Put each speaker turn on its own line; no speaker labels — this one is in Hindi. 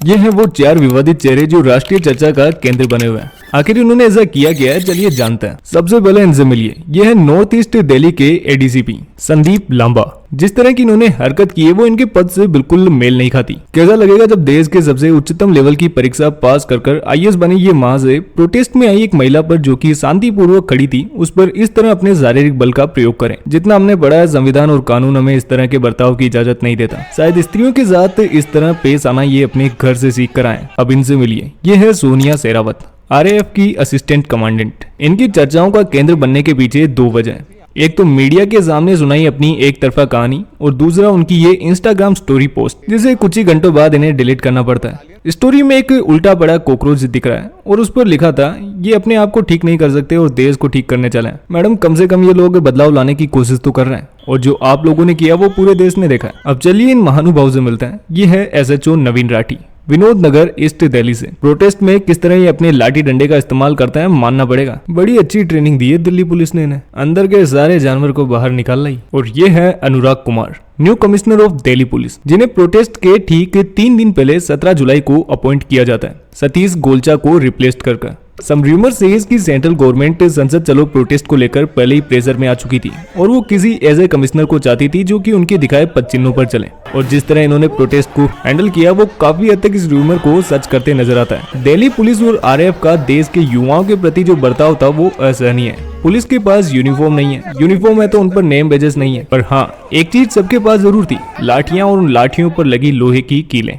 ये है वो 4 विवादित चेहरे जो राष्ट्रीय चर्चा का केंद्र बने हुए हैं। आखिर उन्होंने ऐसा किया क्या है, चलिए जानते हैं। सबसे पहले इनसे मिलिए। ये है नॉर्थ ईस्ट दिल्ली के एडीसीपी संदीप लांबा। जिस तरह की इन्होंने हरकत की है वो इनके पद से बिल्कुल मेल नहीं खाती। कैसा लगेगा जब देश के सबसे उच्चतम लेवल की परीक्षा पास कर आईएएस बनी ये मां से प्रोटेस्ट में आई एक महिला पर जो कि शांतिपूर्वक खड़ी थी उस पर इस तरह अपने शारीरिक बल का प्रयोग करें। जितना हमने पढ़ा है संविधान और कानून हमें इस तरह के बर्ताव की इजाजत नहीं देता। शायद स्त्रियों के साथ इस तरह पेश आना ये अपने घर से सीख कर आए। अब इनसे मिलिए। ये है सोनिया शेरावत, आरएएफ की असिस्टेंट कमांडेंट। इनकी चर्चाओं का केंद्र बनने के पीछे 2 वजह हैं। एक तो मीडिया के सामने सुनाई अपनी एक तरफा कहानी और दूसरा उनकी ये इंस्टाग्राम स्टोरी पोस्ट जिसे कुछ ही घंटों बाद इन्हें डिलीट करना पड़ता है। स्टोरी में एक उल्टा पड़ा कॉकरोच दिख रहा है और उस पर लिखा था ये अपने आप को ठीक नहीं कर सकते और देश को ठीक करने चले। मैडम कम से कम ये लोग बदलाव लाने की कोशिश तो कर रहे हैं और जो आप लोगों ने किया वो पूरे देश ने देखा है। अब चलिए इन महानुभाव से मिलते हैं। ये है एसएचओ नवीन राठी, विनोद नगर ईस्ट दिल्ली से। प्रोटेस्ट में किस तरह ये अपने लाठी डंडे का इस्तेमाल करता है मानना पड़ेगा। बड़ी अच्छी ट्रेनिंग दी है दिल्ली पुलिस ने इन्हें। अंदर के सारे जानवर को बाहर निकाल लाई। और ये है Anurag Kumar, new commissioner of Delhi police, जिन्हें प्रोटेस्ट के ठीक 3 दिन पहले 17 जुलाई को अपॉइंट किया जाता है सतीश गोलचा को रिप्लेस कर। सम रूमर सेज कि सेंट्रल गवर्नमेंट संसद चलो प्रोटेस्ट को लेकर पहले ही प्रेशर में आ चुकी थी और वो किसी ऐसे कमिश्नर को चाहती थी जो कि उनके दिखाए पद चिन्हों पर चले। और जिस तरह इन्होंने प्रोटेस्ट को हैंडल किया वो काफी हद तक इस रूमर को सच करते नजर आता है। दिल्ली पुलिस और आरएएफ का देश के युवाओं के प्रति जो बर्ताव था वो असहनीय है। पुलिस के पास यूनिफॉर्म नहीं है, यूनिफॉर्म है तो उन पर नेम बैजेस नहीं है, पर हाँ एक चीज सबके पास जरूर थी, लाठियां और उन लाठियों पर लगी लोहे की कीलें।